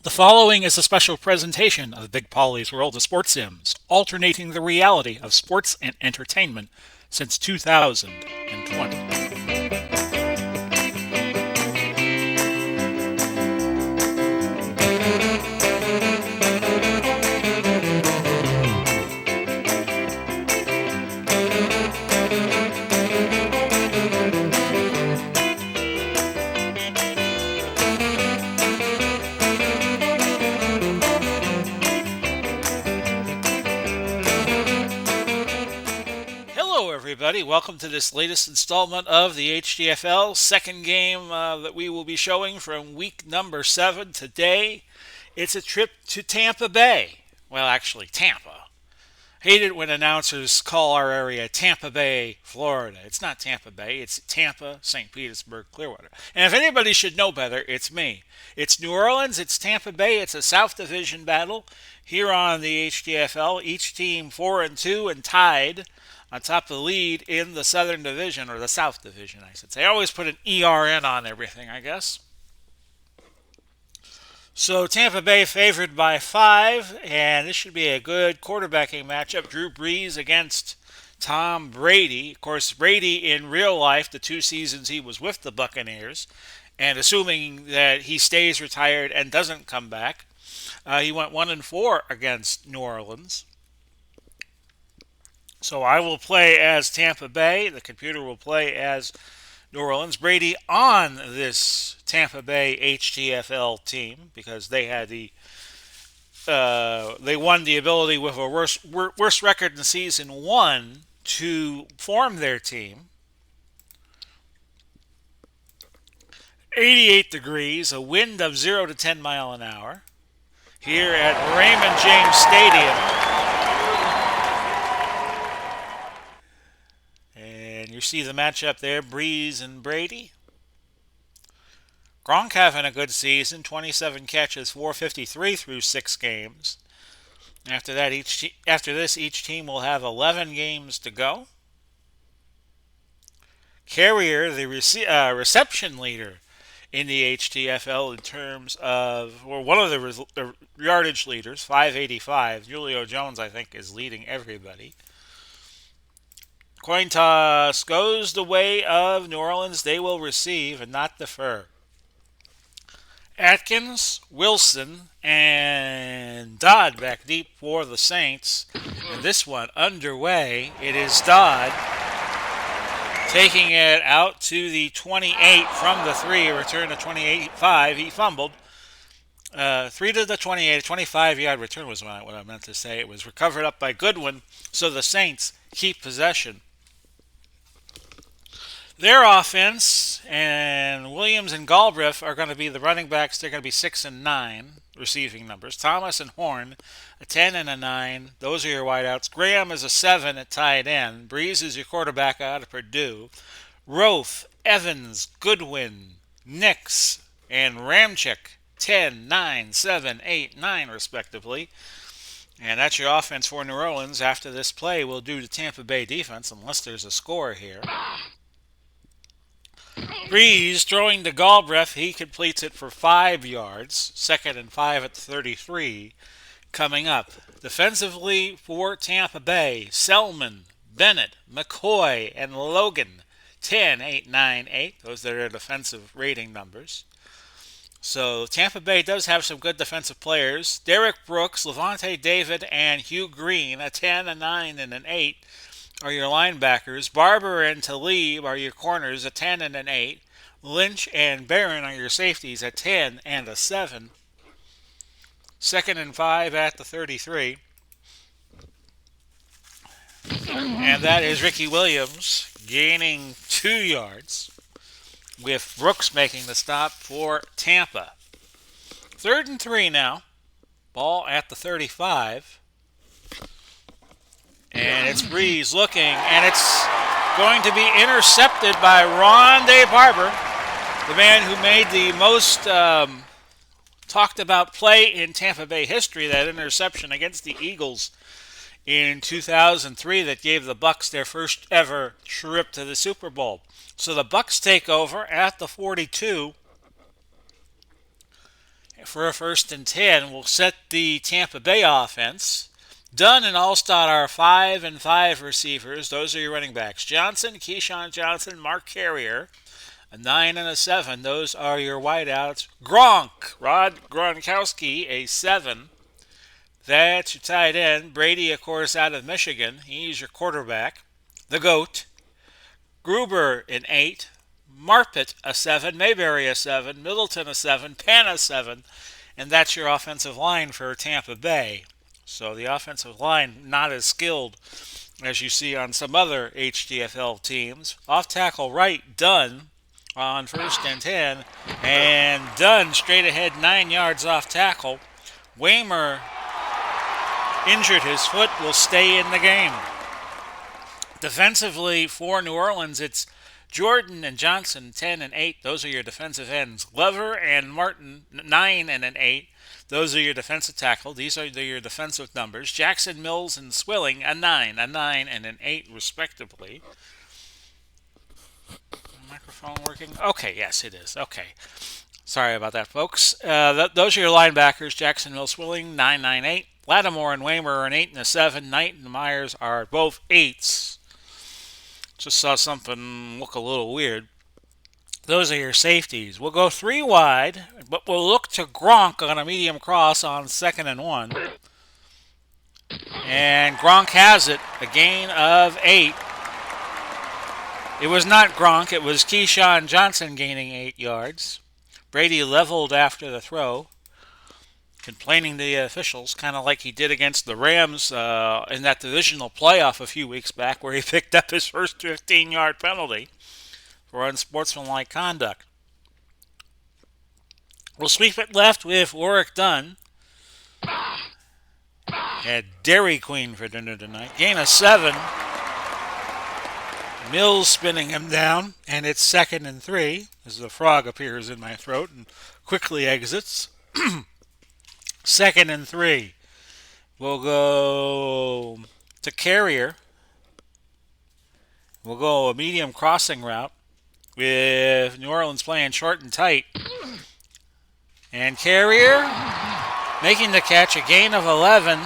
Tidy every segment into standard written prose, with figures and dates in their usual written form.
The following is a special presentation of Big Polly's World of Sports Sims, alternating the reality of sports and entertainment since 2020. Hello, everybody. Welcome to this latest installment of the HTFL second game that we will be showing from week number 7 today. It's a trip to Tampa Bay. Well, actually, Tampa. Hate it when announcers call our area Tampa Bay, Florida. It's not Tampa Bay, it's Tampa, St. Petersburg, Clearwater. And if anybody should know better, it's me. It's New Orleans, it's Tampa Bay, it's a South Division battle here on the HTFL. Each team 4-2 and tied on top of the lead in the Southern Division, or the South Division, I should say. I always put an ERN on everything, I guess. So Tampa Bay favored by 5, and this should be a good quarterbacking matchup. Drew Brees against Tom Brady. Of course, Brady in real life, the 2 seasons he was with the Buccaneers, and assuming that he stays retired and doesn't come back, he went 1-4 against New Orleans. So I will play as Tampa Bay. The computer will play as New Orleans. Brady on this Tampa Bay HTFL team because they had they won the ability with a worst record in season 1 to form their team. 88 degrees, a wind of 0 to 10 mile an hour here at Raymond James Stadium. And you see the matchup there, Brees and Brady. Gronk having a good season, 27 catches, 453 through 6 games. After this, each team will have 11 games to go. Carrier, the reception leader in the HTFL in terms of, or one of the yardage leaders, 585. Julio Jones, I think, is leading everybody. Coin toss goes the way of New Orleans. They will receive and not defer. Atkins, Wilson, and Dodd back deep for the Saints. And this one underway. It is Dodd taking it out to the 28 from the 3. A return to 28-5. He fumbled. 3 to the 28. A 25-yard return was what I meant to say. It was recovered up by Goodwin. So the Saints keep possession. Their offense and Williams and Galbraith are going to be the running backs. They're going to be 6 and 9 receiving numbers. Thomas and Horn, a 10 and a 9. Those are your wideouts. Graham is a 7 at tight end. Breeze is your quarterback out of Purdue. Rofe, Evans, Goodwin, Nix, and Ramchick, 10, 9, 7, 8, 9 respectively. And that's your offense for New Orleans. After this play, we'll do the Tampa Bay defense unless there's a score here. Breeze throwing to Galbraith. He completes it for 5 yards. 2nd and 5 at the 33. Coming up. Defensively for Tampa Bay, Selman, Bennett, McCoy, and Logan. 10, 8, 9, 8. Those are their defensive rating numbers. So Tampa Bay does have some good defensive players. Derek Brooks, Levante David, and Hugh Green. A 10, a 9, and an 8. Are your linebackers. Barber and Talib are your corners, a 10 and an 8. Lynch and Barron are your safeties, a 10 and a 7. 2nd and 5 at the 33. And that is Ricky Williams gaining 2 yards with Brooks making the stop for Tampa. 3rd and 3 now. Ball at the 35. And it's Breeze looking, and it's going to be intercepted by Rondé Barber, the man who made the most talked about play in Tampa Bay history, that interception against the Eagles in 2003 that gave the Bucs their first ever trip to the Super Bowl. So the Bucs take over at the 42. for a 1st and 10 will set the Tampa Bay offense. Dunn and Allstott are 5 and 5 receivers. Those are your running backs. Johnson, Keyshawn Johnson, Mark Carrier, a 9 and a 7. Those are your wideouts. Gronk, Rod Gronkowski, a 7. That's your tight end. Brady, of course, out of Michigan. He's your quarterback. The GOAT. Gruber, an 8. Marpet, a 7. Mayberry, a 7. Middleton, a 7. Pan, a 7. And that's your offensive line for Tampa Bay. So the offensive line not as skilled as you see on some other HTFL teams. Off tackle right, Dunn on 1st and 10. And Dunn straight ahead 9 yards off tackle. Waymer injured his foot, will stay in the game. Defensively for New Orleans, it's Jordan and Johnson, 10 and 8. Those are your defensive ends. Glover and Martin, 9 and an 8. Those are your defensive tackle. These are your defensive numbers. Jackson, Mills, and Swilling, a 9 and an 8, respectively. Microphone working? Okay, yes, it is. Okay. Sorry about that, folks. Those are your linebackers. Jackson, Mills, Swilling, 9, 9, 8. Lattimore and Waymer are an 8 and a 7. Knight and Myers are both 8s. Just saw something look a little weird. Those are your safeties. We'll go 3 wide, but we'll look to Gronk on a medium cross on 2nd and 1. And Gronk has it, a gain of 8. It was not Gronk, it was Keyshawn Johnson gaining 8 yards. Brady leveled after the throw, complaining to the officials, kind of like he did against the Rams in that divisional playoff a few weeks back where he picked up his first 15-yard penalty for unsportsmanlike conduct. We'll sweep it left with Warwick Dunn. Had Dairy Queen for dinner tonight. Gain of 7. Mills spinning him down, and it's 2nd and 3 as the frog appears in my throat and quickly exits. 2nd and 3. We'll go to Carrier. We'll go a medium crossing route with New Orleans playing short and tight. And Carrier making the catch, a gain of 11.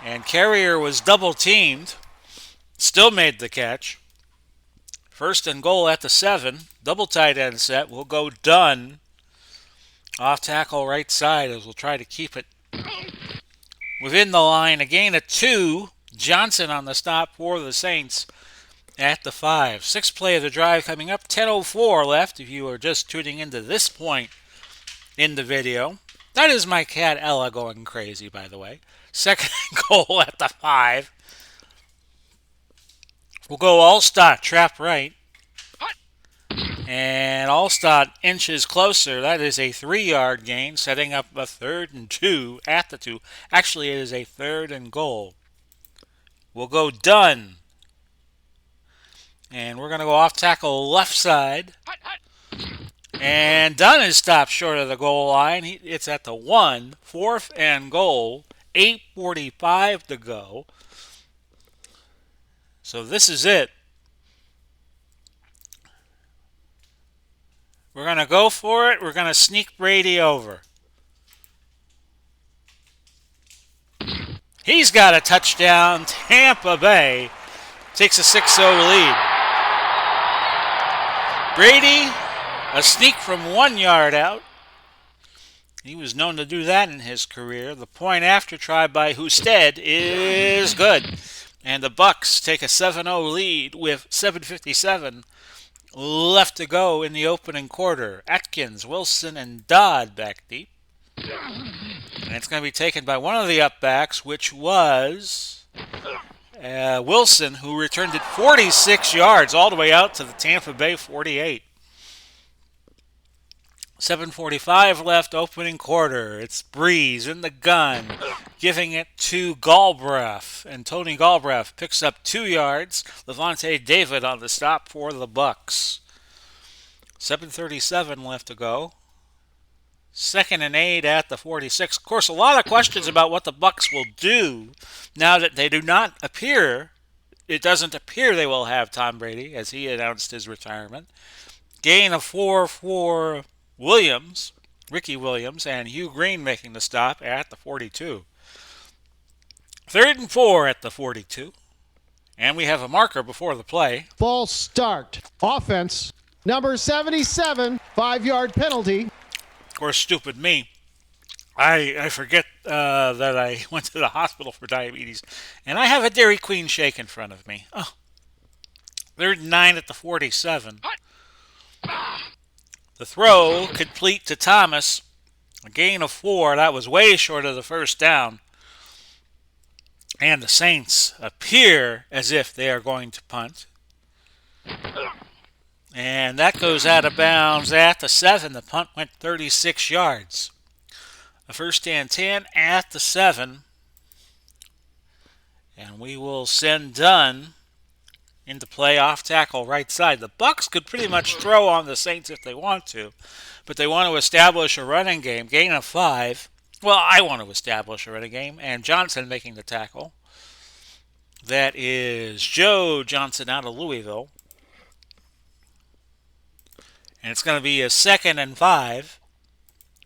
And Carrier was double teamed. Still made the catch. 1st and goal at the 7. Double tight end set. We'll go Dunn. Off tackle right side as we'll try to keep it within the line. A gain of 2. Johnson on the stop for the Saints at the 5. 6th play of the drive coming up. 10:04 left if you are just tuning into this point in the video. That is my cat Ella going crazy, by the way. 2nd and goal at the 5. We'll go Allstott, trap right. And Allstott inches closer. That is a 3-yard gain, setting up a 3rd and 2 at the 2. Actually, it is a 3rd and goal. We'll go Dunn. And we're going to go off tackle left side. And Dunn is stopped short of the goal line. It's at the 1. 4th and goal. 8:45 to go. So this is it. We're going to go for it. We're going to sneak Brady over. He's got a touchdown. Tampa Bay takes a 6-0 lead. Brady, a sneak from 1 yard out. He was known to do that in his career. The point after try by Husted is good. And the Bucks take a 7-0 lead with 7:57 left to go in the opening quarter. Atkins, Wilson, and Dodd back deep. And it's going to be taken by one of the upbacks, which was Wilson, who returned it 46 yards all the way out to the Tampa Bay 48. 7:45 left, opening quarter. It's Breeze in the gun, giving it to Galbraith. And Tony Galbraith picks up 2 yards. Levante David on the stop for the Bucks. 7:37 left to go. 2nd and 8 at the 46. Of course, a lot of questions about what the Bucks will do now that they do not appear. It doesn't appear they will have Tom Brady, as he announced his retirement. Gain of 4 for Williams, Ricky Williams, and Hugh Green making the stop at the 42. 3rd and 4 at the 42. And we have a marker before the play. False start. Offense, number 77, 5-yard penalty. Of course, stupid me. I forget that I went to the hospital for diabetes, and I have a Dairy Queen shake in front of me. Oh, 3rd and 9 at the 47. The throw complete to Thomas. A gain of 4. That was way short of the first down. And the Saints appear as if they are going to punt. And that goes out of bounds at the 7. The punt went 36 yards. A 1st and 10 at the 7. And we will send Dunn into play off tackle right side. The Bucs could pretty much throw on the Saints if they want to, but they want to establish a running game. Gain of 5. Well, I want to establish a running game, and Johnson making the tackle. That is Joe Johnson out of Louisville. And it's going to be a 2nd and 5.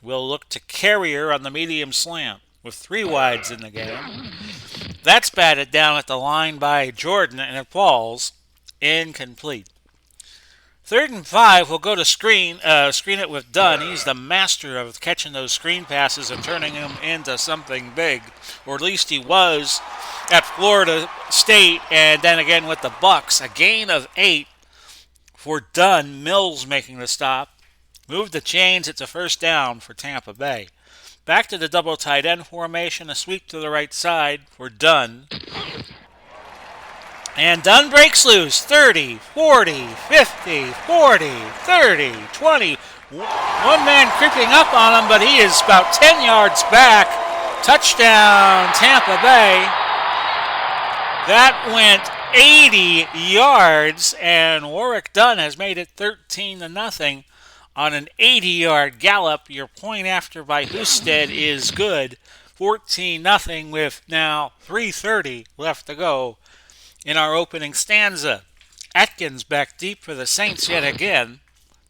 We'll look to Carrier on the medium slant with 3 wides in the game. That's batted down at the line by Jordan, and it falls incomplete. 3rd and 5, we'll go to screen it with Dunn. He's the master of catching those screen passes and turning them into something big, or at least he was at Florida State, and then again with the Bucs. A gain of 8 for Dunn. Mills making the stop. Move the chains. It's a 1st down for Tampa Bay. Back to the double tight end formation. A sweep to the right side for Dunn. And Dunn breaks loose. 30, 40, 50, 40, 30, 20. One man creeping up on him, but he is about 10 yards back. Touchdown, Tampa Bay. That went 80 yards, and Warwick Dunn has made it 13-0. On an 80-yard gallop. Your point after by Husted is good. 14-0 with now 3:30 left to go in our opening stanza. Atkins back deep for the Saints yet again.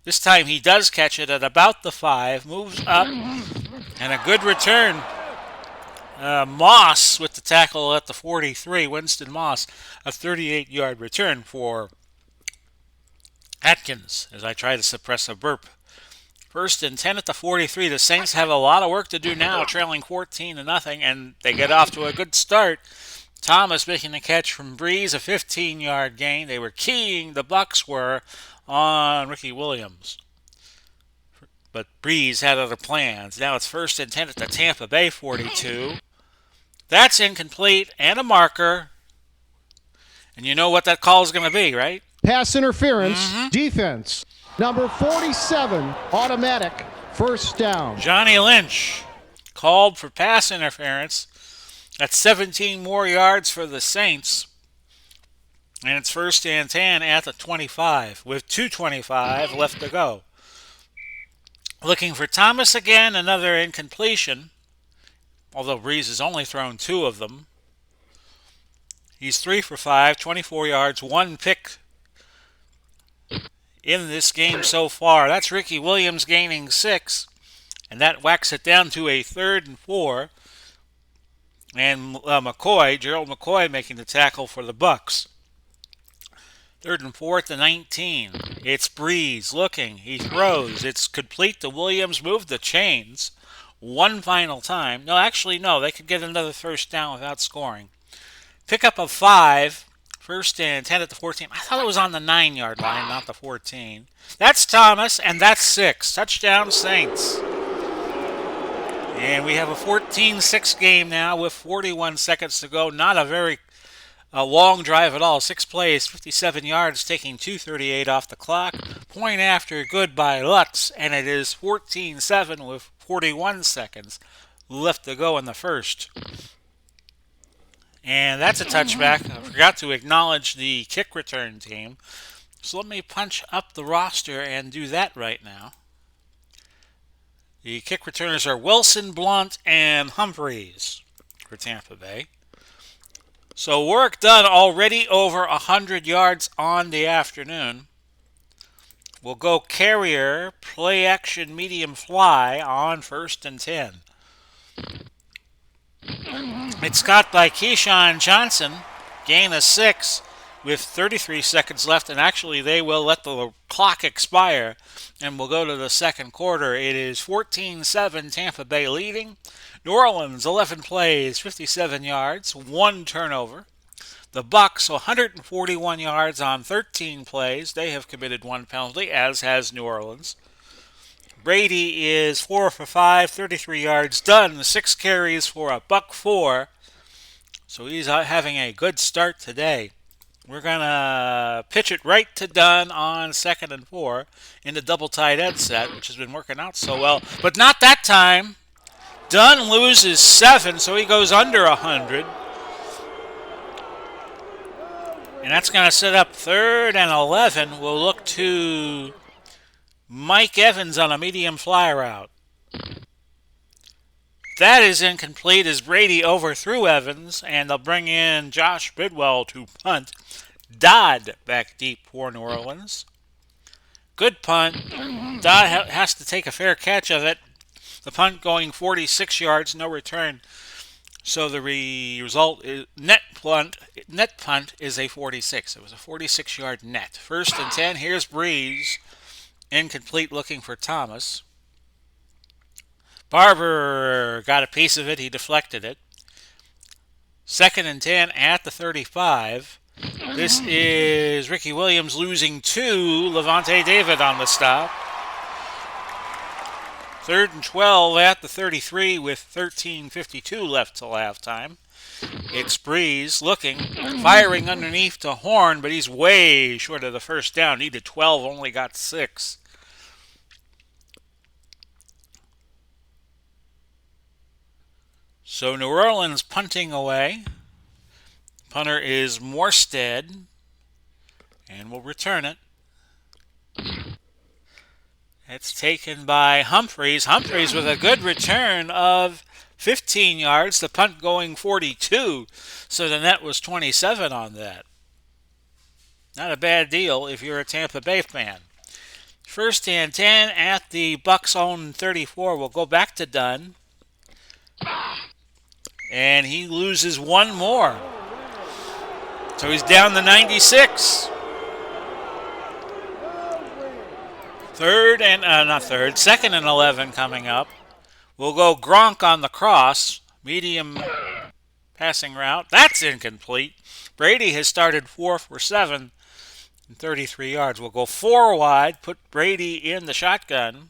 This time he does catch it at about the 5. Moves up, and a good return. Moss with the tackle at the 43. Winston Moss, a 38-yard return for Atkins, as I try to suppress a burp. 1st and 10 at the 43. The Saints have a lot of work to do now, trailing 14-0, and they get off to a good start. Thomas making the catch from Breeze, a 15-yard gain. They were keying, the Bucs were, on Ricky Williams. But Breeze had other plans. Now it's 1st and 10 at the Tampa Bay 42. That's incomplete, and a marker. And you know what that call is going to be, right? Pass interference, defense. Number 47, automatic, 1st down. Johnny Lynch called for pass interference. That's 17 more yards for the Saints. And it's 1st and 10 at the 25 with 2:25 left to go. Looking for Thomas again, another incompletion. Although Breeze has only thrown 2 of them. He's 3 for 5, 24 yards, 1 pick in this game so far. That's Ricky Williams gaining 6, and that whacks it down to a 3rd and 4. And Gerald McCoy making the tackle for the Bucs. 3rd and 4 at the 19. It's Breeze looking. He throws. It's complete to Williams. Move the chains one final time. No, they could get another 1st down without scoring. Pickup of 5. 1st and 10 at the 14. I thought it was on the 9-yard line, not the 14. That's Thomas, and that's 6. Touchdown, Saints. And we have a 14-6 game now with 41 seconds to go. Not a very long drive at all. 6 plays, 57 yards, taking 2:38 off the clock. Point after good by Lutz, and it is 14-7 with 41 seconds left to go in the first. And that's a touchback. I forgot to acknowledge the kick return team. So let me punch up the roster and do that right now. The kick returners are Wilson, Blunt, and Humphreys for Tampa Bay. So work done, already over 100 yards on the afternoon. will go carrier, play action medium fly on 1st and 10. It's caught by Keyshawn Johnson, gain of 6 with 33 seconds left, and actually they will let the clock expire and we'll go to the second quarter. It is 14-7 Tampa Bay leading. New Orleans 11 plays, 57 yards, 1 turnover. The Bucs 141 yards on 13 plays. They have committed 1 penalty, as has New Orleans. Brady is 4 for 5, 33 yards. Dunn 6 carries for a $104. So he's having a good start today. We're going to pitch it right to Dunn on 2nd and 4 in the double tight end set, which has been working out so well. But not that time. Dunn loses 7, so he goes under 100. And that's going to set up 3rd and 11. We'll look to Mike Evans on a medium fly route. That is incomplete as Brady overthrew Evans, and they'll bring in Josh Bidwell to punt. Dodd back deep for New Orleans. Good punt. Dodd has to take a fair catch of it. The punt going 46 yards, no return. So the result is net punt is a 46. It was a 46-yard net. 1st and 10. Here's Breeze. Incomplete, looking for Thomas. Barber got a piece of it. He deflected it. 2nd and 10 at the 35. This is Ricky Williams losing 2. Levante David on the stop. 3rd and 12 at the 33 with 13:52 left till halftime. It's Breeze looking, firing underneath to Horn, but he's way short of the first down. Needed 12, only got 6. So New Orleans punting away. Punter is Morstead, and will return it. It's taken by Humphreys. Humphreys with a good return of 15 yards. The punt going 42, so the net was 27 on that. Not a bad deal if you're a Tampa Bay fan. 1st and 10 at the Bucs' own 34. We'll go back to Dunn. And he loses 1 more. So he's down to 96. 2nd and 11 coming up. We'll go Gronk on the cross. Medium passing route. That's incomplete. Brady has started 4 for 7 and 33 yards. We'll go 4 wide, put Brady in the shotgun,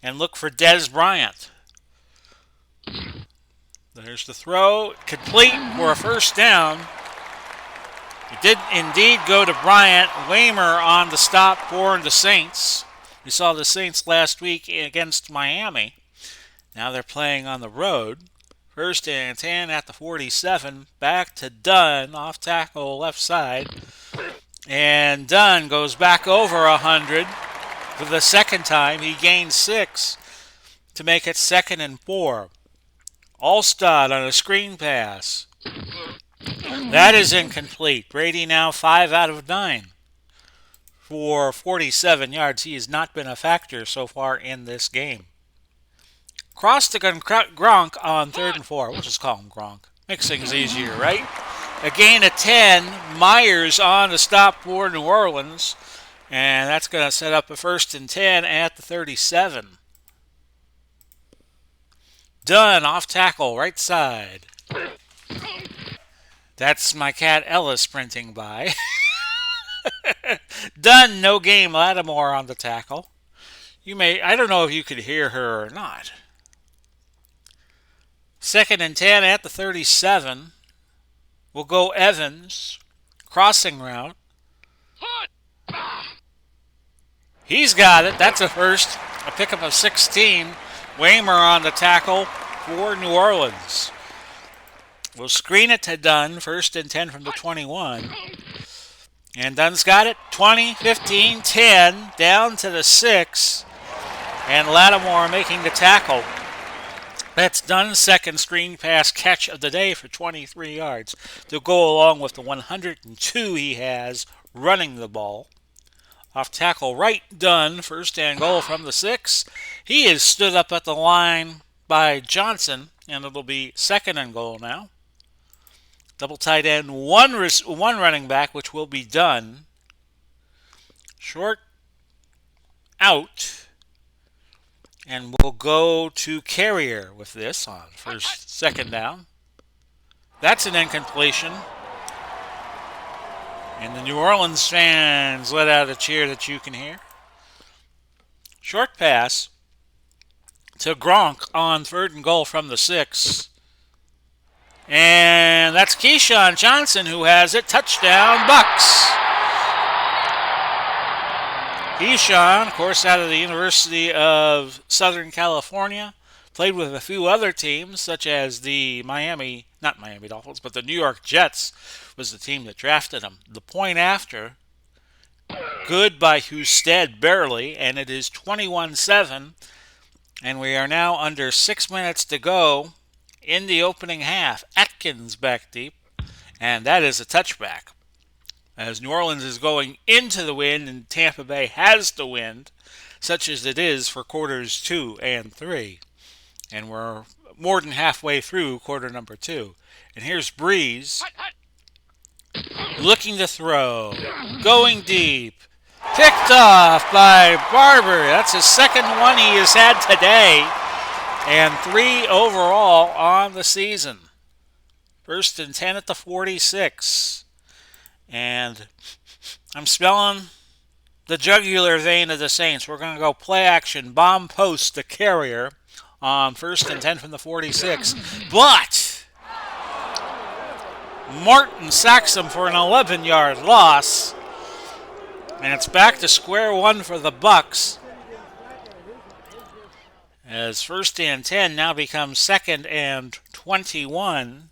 and look for Dez Bryant. There's the throw. Complete for a 1st down. It did indeed go to Bryant. Waymer on the stop for the Saints. We saw the Saints last week against Miami. Now they're playing on the road. 1st and 10 at the 47. Back to Dunn, off tackle left side. And Dunn goes back over 100 for the 2nd time. He gains 6 to make it 2nd and 4. Alstad on a screen pass. That is incomplete. Brady now 5 out of 9 for 47 yards. He has not been a factor so far in this game. Cross to Gronk on 3rd and 4. We'll just call him Gronk. Makes things easier, right? A gain of 10. Myers on the stop for New Orleans. And that's going to set up a 1st and 10 at the 37. Dunn off tackle, right side. That's my cat Ella sprinting by. Dunn, no game. Lattimore on the tackle. I don't know if you could hear her or not. 2nd and 10 at the 37. We'll go Evans. Crossing route. He's got it. That's a first. A pickup of 16. Waymer on the tackle for New Orleans. We'll screen it to Dunn. 1st and 10 from the 21. And Dunn's got it. 20, 15, 10. Down to the 6. And Lattimore making the tackle. That's Dunn's 2nd screen pass catch of the day for 23 yards to go along with the 102 he has running the ball. Off tackle right, done. First and goal from the 6. He is stood up at the line by Johnson, and it'll be second and goal now. Double tight end, one running back, which will be done. Short out. And we'll go to Carrier with this on second down. That's an incompletion. And the New Orleans fans let out a cheer that you can hear. Short pass to Gronk on third and goal from the 6. And that's Keyshawn Johnson who has it. Touchdown, Bucks. Keyshawn, of course, out of the University of Southern California, played with a few other teams, such as the not Miami Dolphins, but the New York Jets was the team that drafted him. The point after, good by Husted, barely, and it is 21-7, and we are now under 6 minutes to go in the opening half. Atkins back deep, and that is a touchback. As New Orleans is going into the wind and Tampa Bay has the wind, such as it is for quarters 2 and 3. And we're more than halfway through quarter number 2. And here's Breeze looking to throw, going deep, picked off by Barber. That's his second one he has had today, and 3 overall on the season. First and 10 at the 46. And I'm smelling the jugular vein of the Saints. We're going to go play action, bomb post to Carrier on first and 10 from the 46. But Martin sacks him for an 11-yard loss. And it's back to square one for the Bucks. As first and 10 now becomes second and 21.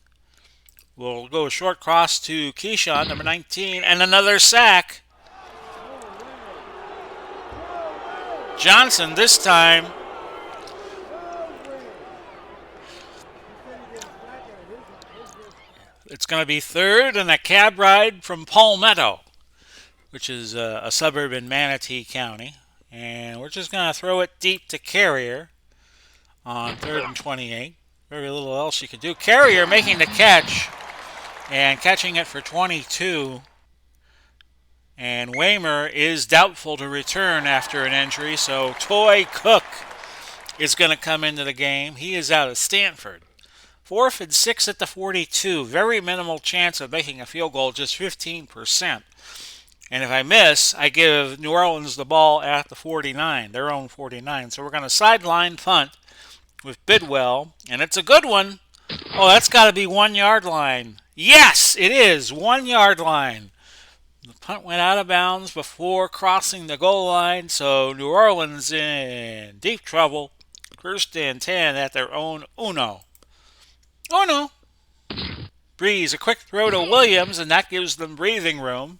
We'll go short cross to Keyshawn, number 19, and another sack. Johnson this time it's going to be third and a cab ride from Palmetto, which is a suburb in Manatee County. And we're just going to throw it deep to Carrier on third and 28. Very little else you can do. Carrier making the catch and catching it for 22. And Waymer is doubtful to return after an injury, so Toy Cook is going to come into the game. He is out of Stanford. 4th and 6 at the 42. Very minimal chance of making a field goal, just 15%. And if I miss, I give New Orleans the ball at the 49, their own 49. So we're going to sideline punt with Bidwell, and it's a good one. Oh, that's got to be 1 yard line. Yes, it is 1 yard line. The punt went out of bounds before crossing the goal line, so New Orleans in deep trouble. First and 10 at their own uno. Breeze, a quick throw to Williams, and that gives them breathing room.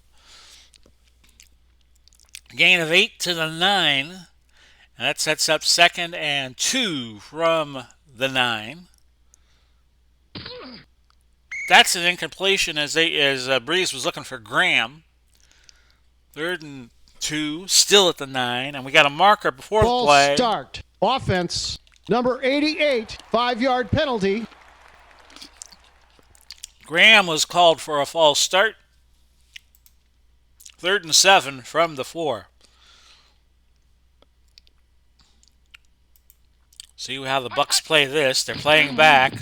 Gain of 8 to the 9, and that sets up second and 2 from the 9. That's an incompletion as Breeze was looking for Graham. 3rd and 2, still at the 9, and we got a marker before the play. False start. Offense, number 88, 5-yard penalty. Graham was called for a false start. 3rd and 7 from the 4. See how the Bucks play this. They're playing back,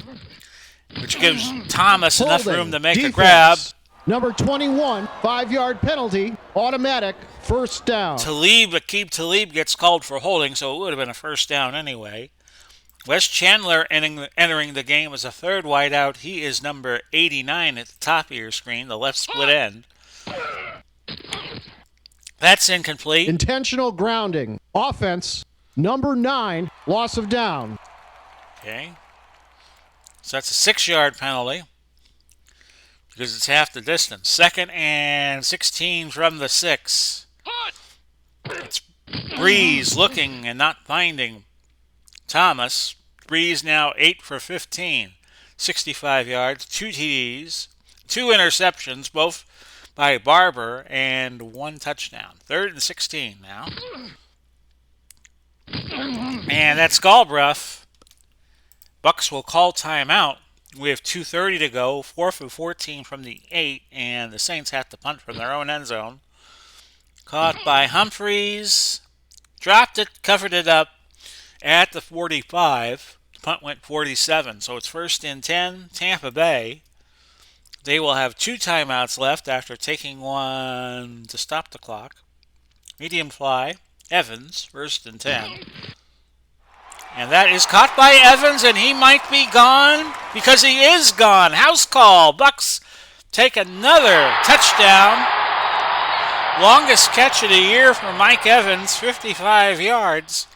which gives Thomas enough room to make defense. A grab. Number 21, 5-yard penalty, automatic, first down. Aqib Talib gets called for holding, so it would have been a first down anyway. Wes Chandler entering the game as a third wideout. He is number 89 at the top of your screen, the left split end. That's incomplete. Intentional grounding. Offense, number 9, loss of down. Okay. So that's a 6-yard penalty because it's half the distance. 2nd and 16 from the 6. It's Breeze looking and not finding Thomas. Breeze now 8 for 15. 65 yards, 2 TDs, 2 interceptions, both by Barber and 1 touchdown. 3rd and 16 now. And that's Galbraith. Bucks will call timeout. We have 2:30 to go, 4th and 14 from the 8, and the Saints have to punt from their own end zone. Caught by Humphreys. Dropped it, covered it up at the 45. The punt went 47, so it's 1st and 10, Tampa Bay. They will have 2 timeouts left after taking one to stop the clock. Medium fly, Evans, 1st and 10. And that is caught by Evans, and he might be gone because he is gone. House call. Bucks take another touchdown. Longest catch of the year for Mike Evans, 55 yards.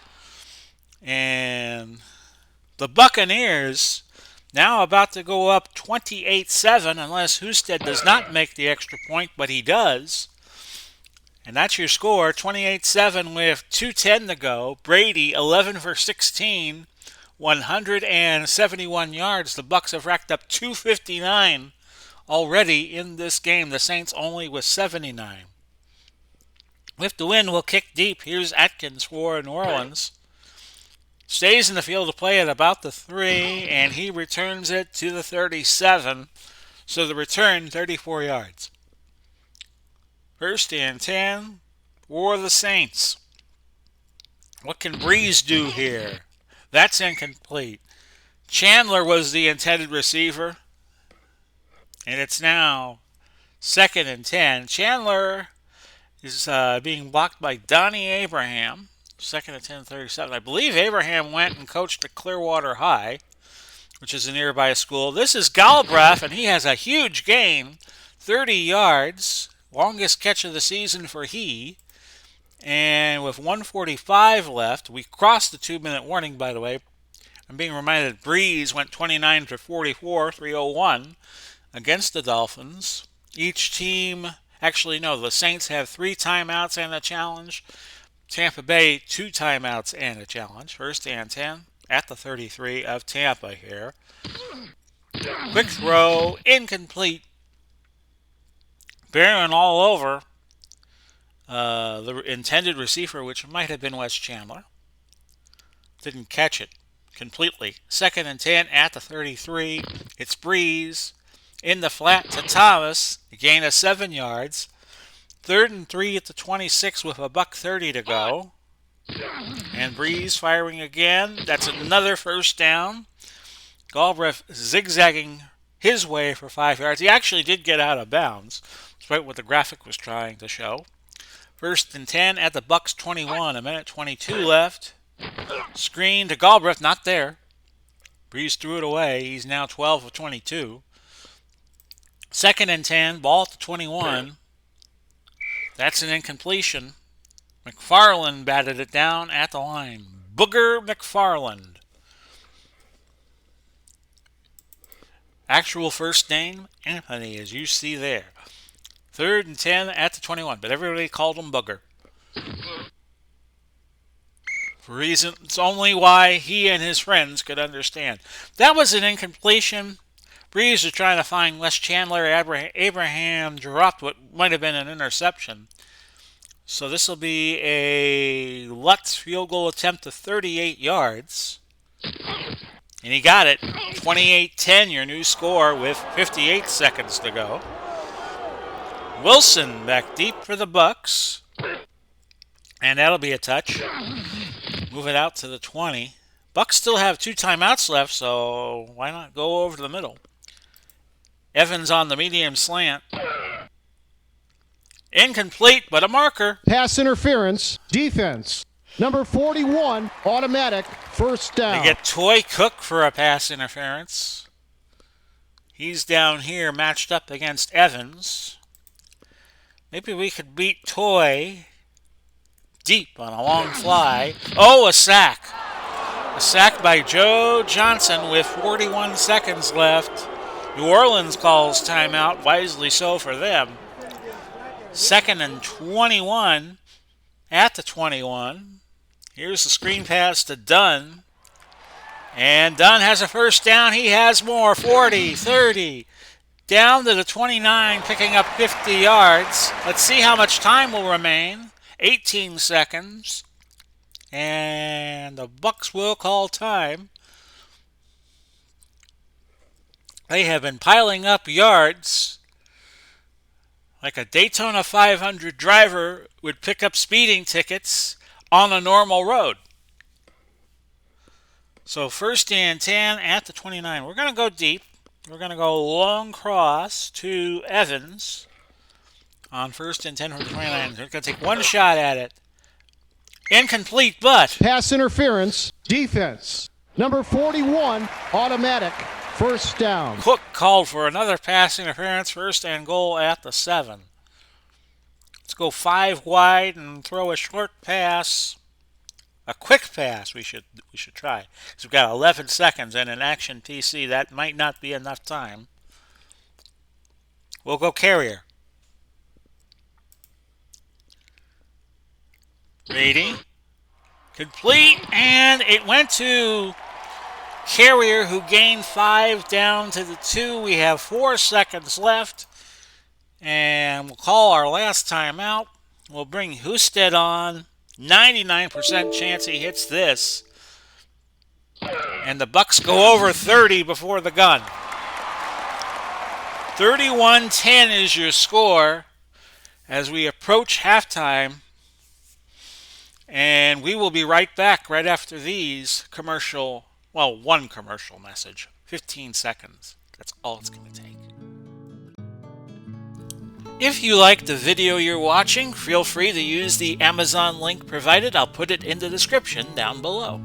And the Buccaneers now about to go up 28-7 unless Husted does not make the extra point, but he does. And that's your score, 28-7 with 2:10 to go. Brady, 11 for 16, 171 yards. The Bucks have racked up 259 already in this game. The Saints only with 79. With the win, we'll kick deep. Here's Atkins for New Orleans. Stays in the field to play at about the 3, and he returns it to the 37. So the return, 34 yards. 1st and 10 for the Saints. What can Breeze do here? That's incomplete. Chandler was the intended receiver, and it's now 2nd and 10. Chandler is being blocked by Donnie Abraham. 2nd and 10, 37. I believe Abraham went and coached at Clearwater High, which is a nearby school. This is Galbraith, and he has a huge gain, 30 yards. Longest catch of the season for he. And with 1:45 left, we crossed the 2-minute warning, by the way. I'm being reminded Breeze went 29 for 44, 301 against the Dolphins. Each team, actually no, the Saints have 3 timeouts and a challenge. Tampa Bay, 2 timeouts and a challenge. 1st and 10 at the 33 of Tampa here. Quick throw, incomplete. Barron all over the intended receiver, which might have been Wes Chandler. Didn't catch it completely. 2nd and 10 at the 33. It's Breeze in the flat to Thomas. A gain of 7 yards. 3rd and 3 at the 26 with a $1:30 to go. And Breeze firing again. That's another 1st down. Galbraith zigzagging his way for 5 yards. He actually did get out of bounds, despite what the graphic was trying to show. 1st and 10 at the Bucks 21. 1:22 left. Screen to Galbraith, not there. Breeze threw it away. He's now 12 of 22. 2nd and 10, ball at the 21. That's an incompletion. McFarland batted it down at the line. Booger McFarland. Actual first name, Anthony, as you see there. 3rd and 10 at the 21, but everybody called him Booger. For reasons only why he and his friends could understand. That was an incompletion. Breeze was trying to find Les Chandler. Abraham dropped what might have been an interception. So this will be a Lutz field goal attempt to 38 yards. And he got it. 28-10, your new score with 58 seconds to go. Wilson back deep for the Bucks. And that'll be a touch. Move it out to the 20. Bucks still have 2 timeouts left, so why not go over to the middle? Evans on the medium slant. Incomplete, but a marker. Pass interference. Defense. Number 41, automatic, 1st down. They get Toy Cook for a pass interference. He's down here matched up against Evans. Maybe we could beat Toy deep on a long fly. Oh, a sack. A sack by Joe Johnson with 41 seconds left. New Orleans calls timeout, wisely so for them. 2nd and 21 at the 21. Here's the screen pass to Dunn. And Dunn has a 1st down. He has more. 40, 30. down to the 29, picking up 50 yards. Let's see how much time will remain. 18 seconds. And the Bucks will call time. They have been piling up yards like a Daytona 500 driver would pick up speeding tickets on a normal road. So 1st and 10 at the 29. We're going to go deep. We're going to go long cross to Evans on 1st and 10 from the 29. They're going to take one shot at it. Incomplete, but Pass interference. Defense. Number 41, automatic. First down. Cook called for another pass interference. 1st and goal at the 7. Let's go 5 wide and throw a short pass. A quick pass we should try. Because we've got 11 seconds and an action PC. That might not be enough time. We'll go carrier. Ready. Complete. And it went to carrier, who gained 5 down to the 2. We have 4 seconds left. And we'll call our last timeout. We'll bring Husted on. 99% chance he hits this. And the Bucks go over 30 before the gun. 31-10 is your score as we approach halftime. And we will be right back right after these one commercial message. 15 seconds. That's all it's going to take. If you like the video you're watching, feel free to use the Amazon link provided. I'll put it in the description down below.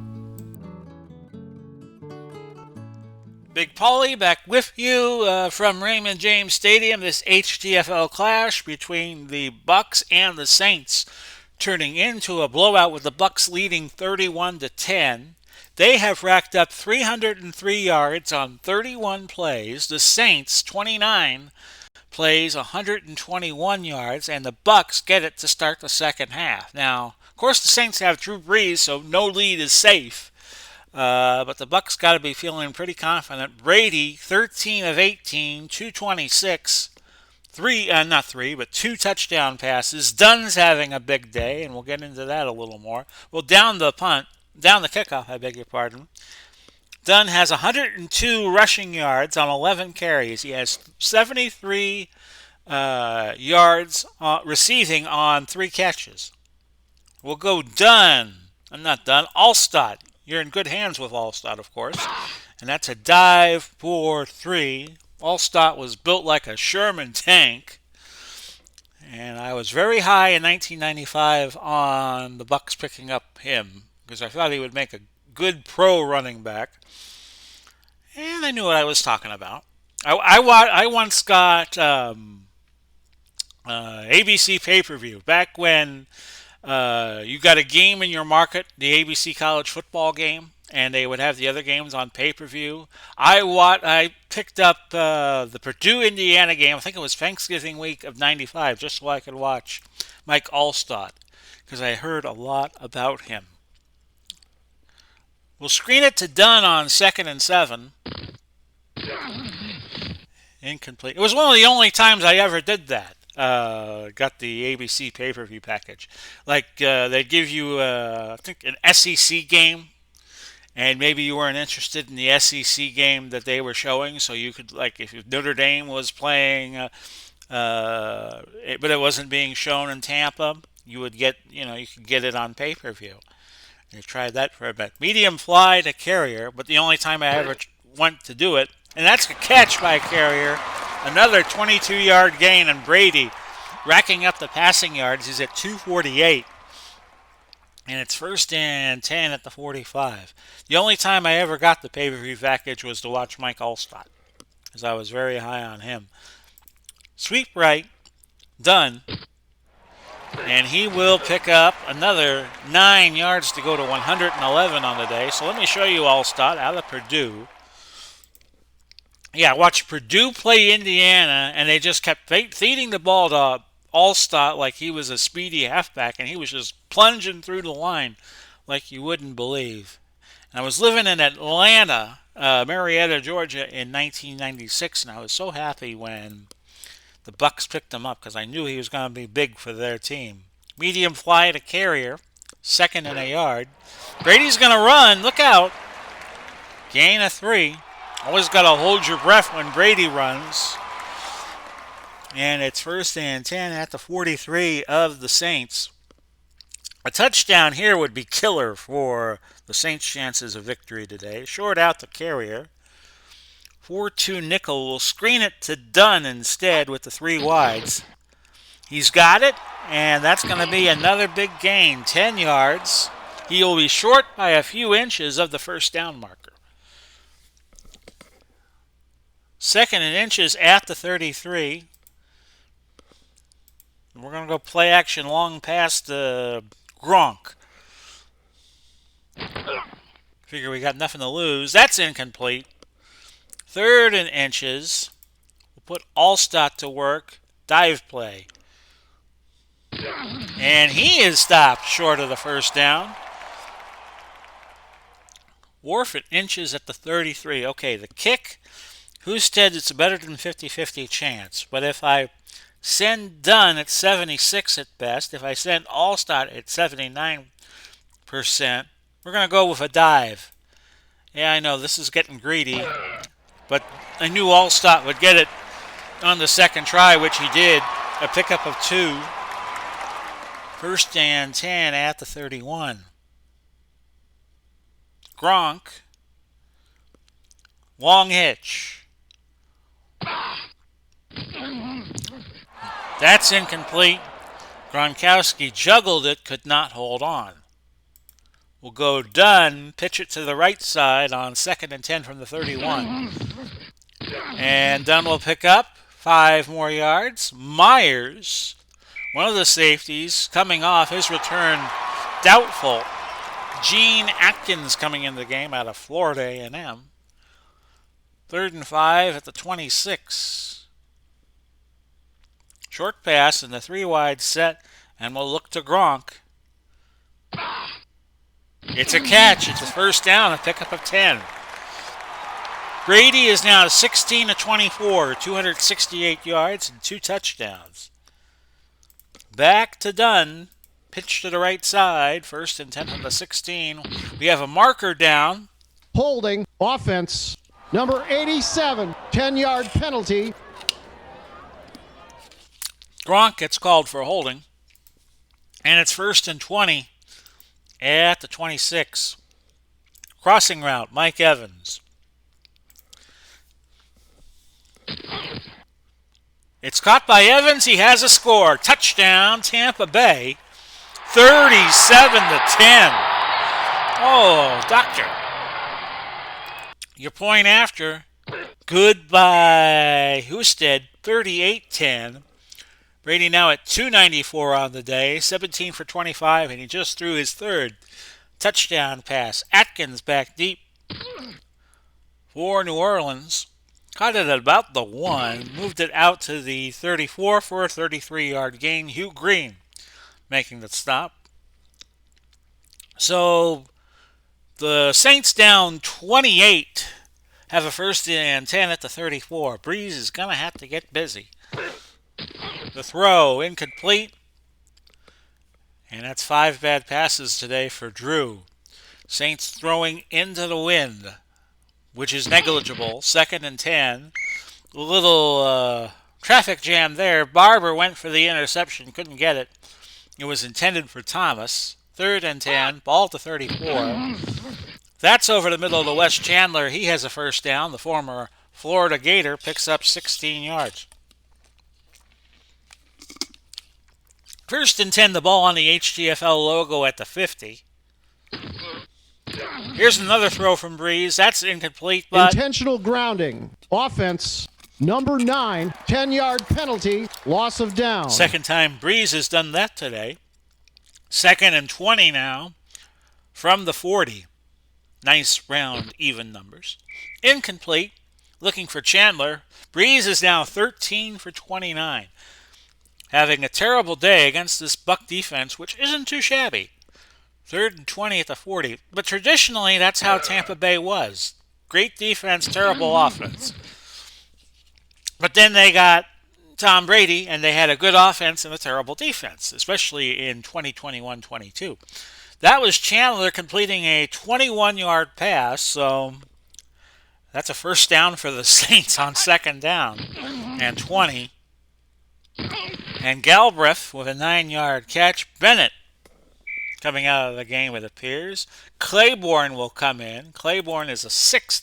Big Paulie back with you from Raymond James Stadium. This HTFL clash between the Bucks and the Saints turning into a blowout with the Bucks leading 31-10. They have racked up 303 yards on 31 plays. The Saints 29 plays, 121 yards, and the Bucks get it to start the second half. Now, of course, the Saints have Drew Brees, so no lead is safe. But the Bucks got to be feeling pretty confident. Brady, 13 of 18, 226, 2 touchdown passes. Dunn's having a big day, and we'll get into that a little more. Well, down the kickoff, I beg your pardon. Dunn has 102 rushing yards on 11 carries. He has 73 yards receiving on 3 catches. We'll go Allstott. You're in good hands with Allstott, of course. And that's a dive for 3. Allstott was built like a Sherman tank. And I was very high in 1995 on the Bucks picking up him because I thought he would make a good pro running back. And I knew what I was talking about. I once got ABC pay-per-view back when you got a game in your market, the ABC college football game, and they would have the other games on pay-per-view. I picked up the Purdue-Indiana game. I think it was Thanksgiving week of 95, just so I could watch Mike Allstott because I heard a lot about him. We'll screen it to Dunn on 2nd and 7. Incomplete. It was one of the only times I ever did that. Got the ABC pay-per-view package. They'd give you, I think, an SEC game, and maybe you weren't interested in the SEC game that they were showing, so you could, if Notre Dame was playing, but it wasn't being shown in Tampa, you could get it on pay-per-view. I tried that for a bit. Medium fly to carrier, but the only time I ever went to do it, and that's a catch by carrier. Another 22-yard gain, and Brady racking up the passing yards. He's at 248, and it's 1st and 10 at the 45. The only time I ever got the pay-per-view package was to watch Mike Allstott, because I was very high on him. Sweep right, Dunn. And he will pick up another 9 yards to go to 111 on the day. So let me show you Allstott out of Purdue. Yeah, watch Purdue play Indiana, and they just kept feeding the ball to Allstott like he was a speedy halfback, and he was just plunging through the line like you wouldn't believe. And I was living in Atlanta Marietta, Georgia in 1996, and I was so happy when the Bucks picked him up because I knew he was going to be big for their team. Medium fly to Carrier, second and a yard. Brady's going to run. Look out. Gain of 3. Always got to hold your breath when Brady runs. And it's first and 10 at the 43 of the Saints. A touchdown here would be killer for the Saints' chances of victory today. Short out the Carrier. 4-2 nickel will screen it to Dunn instead with the 3 wides. He's got it, and that's going to be another big gain, 10 yards. He'll be short by a few inches of the first down marker. Second and inches at the 33. We're going to go play action long past Gronk. Figure we got nothing to lose. That's incomplete. Third and inches. We'll put Allstott to work. Dive play. And he is stopped short of the first down. Wharf at inches at the 33. Okay, the kick. Whostead, it's a better than 50-50 chance. But if I send Dunn at 76 at best, if I send Allstott at 79%, we're going to go with a dive. Yeah, I know, this is getting greedy. But I knew Allstott would get it on the second try, which he did. A pickup of 2. First and 10 at the 31. Gronk. Long hitch. That's incomplete. Gronkowski juggled it, could not hold on. We'll go Dunn, pitch it to the right side on second and 10 from the 31. And Dunn will pick up 5 more yards. Myers, one of the safeties, coming off his return, doubtful. Gene Atkins coming in the game out of Florida A&M. 3rd and 5 at the 26. Short pass and the 3 wide set, and we'll look to Gronk. It's a catch. It's a first down, a pickup of 10. Brady is now 16-24, 268 yards and 2 touchdowns. Back to Dunn. Pitch to the right side. First and 10 from the 16. We have a marker down. Holding. Offense. Number 87. 10-yard penalty. Gronk gets called for holding. And it's first and 20 at the 26. Crossing route, Mike Evans. It's caught by Evans. He has a score. Touchdown, Tampa Bay. 37-10. Oh, doctor. Your point after. Goodbye, Husted. 38-10. Brady now at 294 on the day. 17 for 25, and he just threw his 3rd touchdown pass. Atkins back deep for New Orleans. Caught it at about the 1. Moved it out to the 34 for a 33-yard gain. Hugh Green making the stop. So the Saints down 28 have a first and 10 at the 34. Breeze is going to have to get busy. The throw incomplete. And that's 5 bad passes today for Drew. Saints throwing into the wind, which is negligible. 2nd and 10. A little traffic jam there. Barber went for the interception, couldn't get it. It was intended for Thomas. 3rd and 10, ball to 34. That's over the middle of the West. Chandler, he has a first down. The former Florida Gator picks up 16 yards. 1st and 10, the ball on the HTFL logo at the 50. Here's another throw from Breeze. That's incomplete, but intentional grounding. Offense. Number 9. 10-yard penalty. Loss of down. Second time Breeze has done that today. 2nd and 20 now from the 40. Nice round even numbers. Incomplete. Looking for Chandler. Breeze is now 13 for 29. Having a terrible day against this Buck defense, which isn't too shabby. 3rd and 20 at the 40. But traditionally, that's how Tampa Bay was. Great defense, terrible offense. But then they got Tom Brady, and they had a good offense and a terrible defense, especially in 2021-22. That was Chandler completing a 21-yard pass, so that's a first down for the Saints on second down and 20. And Galbraith with a 9-yard catch. Bennett coming out of the game, it appears. Claiborne will come in. Claiborne is a 6th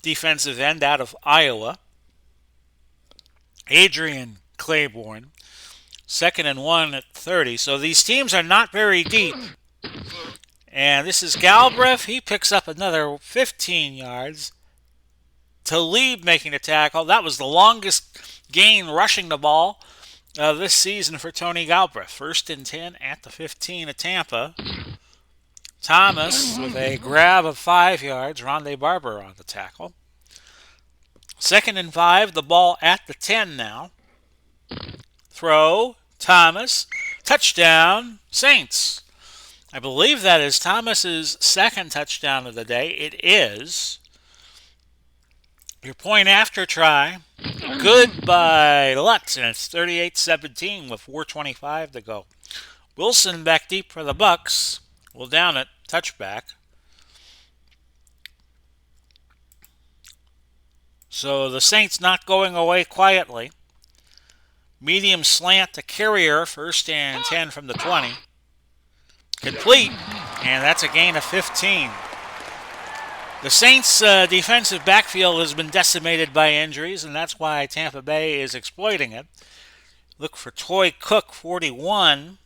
defensive end out of Iowa. Adrian Claiborne, 2nd and 1 at 30. So these teams are not very deep. And this is Galbraith. He picks up another 15 yards. Talib making the tackle. That was the longest gain rushing the ball this season for Tony Galbraith. 1st and 10 at the 15 of Tampa. Thomas with a grab of 5 yards. Rondé Barber on the tackle. 2nd and 5. The ball at the 10 now. Throw. Thomas. Touchdown. Saints. I believe that is Thomas's 2nd touchdown of the day. It is. Your point after try. Good by Lutz, and it's 38-17 with 4:25 to go. Wilson back deep for the Bucks. Will down it. Touchback. So the Saints not going away quietly. Medium slant to Carrier. 1st and 10 from the 20. Complete. And that's a gain of 15. The Saints' defensive backfield has been decimated by injuries, and that's why Tampa Bay is exploiting it. Look for Toy Cook, 41.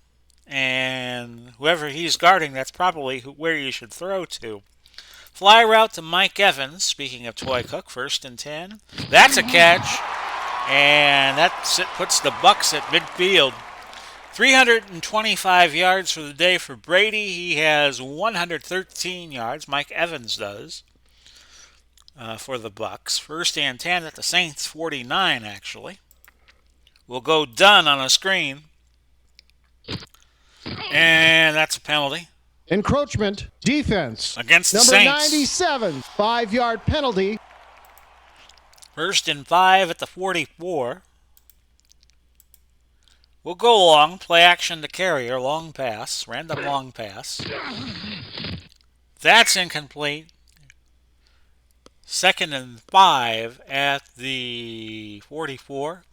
And whoever he's guarding, that's probably where you should throw to. Fly route to Mike Evans. Speaking of Toy Cook, 1st and 10. That's a catch. And that puts the Bucks at midfield. 325 yards for the day for Brady. He has 113 yards. Mike Evans does for the Bucks. 1st and 10 at the Saints, 49 actually. We'll go Dunn on a screen. And that's a penalty. Encroachment, defense. Against the Number Saints. 97, 5-yard penalty. 1st and 5 at the 44. We'll go long. Play action to Carrier. Long pass. Random long pass. That's incomplete. 2nd and 5 at the 44.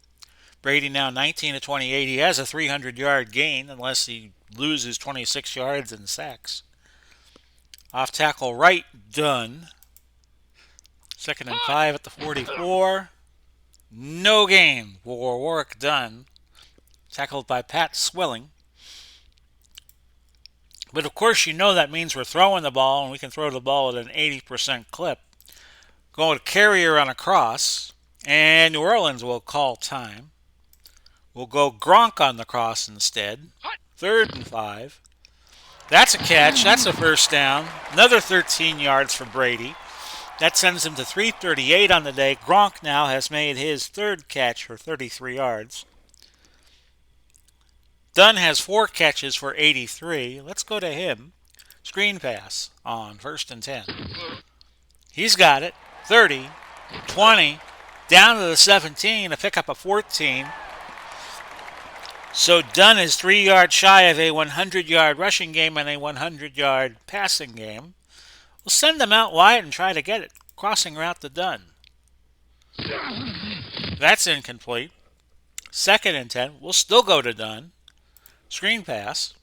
Brady now 19 to 28. He has a 300-yard gain unless he loses 26 yards in sacks. Off tackle right, done. 2nd and 5 at the 44. No gain for Warwick Dunn. Tackled by Pat Swilling. But of course you know that means we're throwing the ball, and we can throw the ball at an 80% clip. Going to Carrier on a cross, and New Orleans will call time. We'll go Gronk on the cross instead. 3rd and 5. That's a catch. That's a first down. Another 13 yards for Brady. That sends him to 338 on the day. Gronk now has made his 3rd catch for 33 yards. Dunn has 4 catches for 83. Let's go to him. Screen pass on 1st and 10. He's got it. 30, 20, down to the 17, a pickup of 14. So Dunn is 3 yards shy of a 100-yard rushing game and a 100-yard passing game. We'll send them out wide and try to get it. Crossing route to Dunn. That's incomplete. 2nd and 10. We'll still go to Dunn. Screen pass.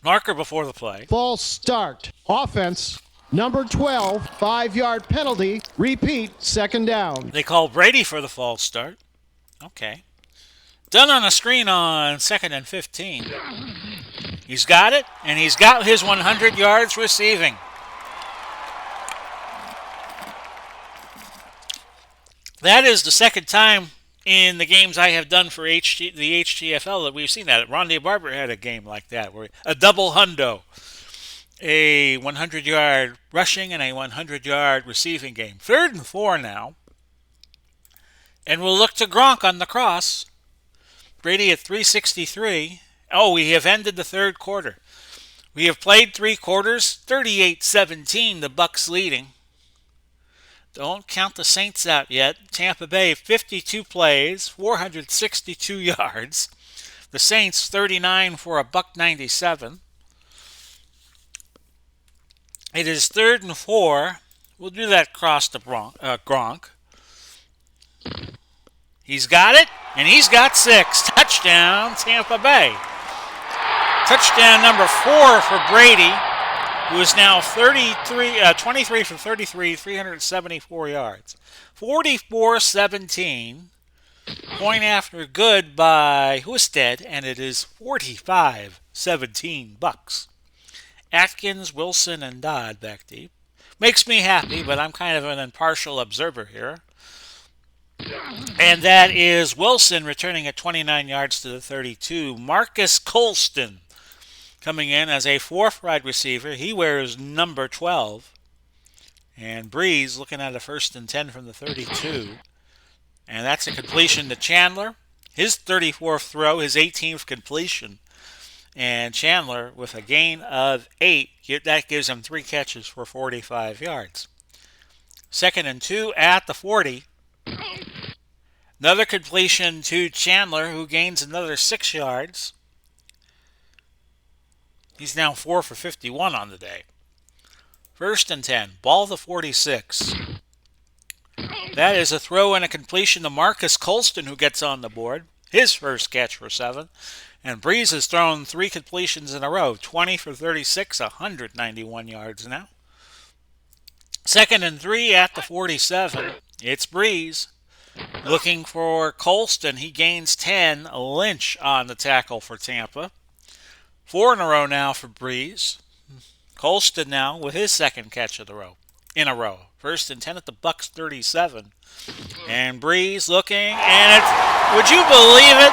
Marker before the play. False start. Offense. Number 12, 5-yard penalty. Repeat, 2nd down. They call Brady for the false start. Okay. Dunn on a screen on 2nd and 15. He's got it, and he's got his 100 yards receiving. That is the second time in the games I have done for the HTFL that we've seen that. Rondé Barber had a game like that, where a double hundo. A 100-yard rushing and a 100-yard receiving game. 3rd and 4 now. And we'll look to Gronk on the cross. Brady at 363. Oh, we have ended the 3rd quarter. We have played 3 quarters. 38-17, the Bucks leading. Don't count the Saints out yet. Tampa Bay, 52 plays, 462 yards. The Saints, 39 for a $1.97. It is 3rd and 4. We'll do that across the Gronk. He's got it, and he's got 6. Touchdown, Tampa Bay. Touchdown number 4 for Brady, who is now 23 for 33, 374 yards. 44-17. Point after good by Husted, and it is 45-17 Bucks. Atkins, Wilson, and Dodd back deep. Makes me happy, but I'm kind of an impartial observer here. And that is Wilson returning at 29 yards to the 32. Marcus Colston coming in as a 4th wide receiver. He wears number 12. And Breeze looking at a 1st and 10 from the 32. And that's a completion to Chandler. His 34th throw, his 18th completion. And Chandler with a gain of 8. That gives him 3 catches for 45 yards. 2nd and 2 at the 40. Another completion to Chandler, who gains another 6 yards. He's now 4 for 51 on the day. 1st and 10. Ball the 46. That is a throw and a completion to Marcus Colston, who gets on the board. His first catch for 7. And Breeze has thrown 3 completions in a row. 20 for 36, 191 yards now. 2nd and 3 at the 47. It's Breeze. Looking for Colston. He gains 10. Lynch on the tackle for Tampa. 4 in a row now for Breeze. Colston now with his 2nd catch of the row. In a row. 1st and 10 at the Bucks 37. And Breeze looking, and would you believe it?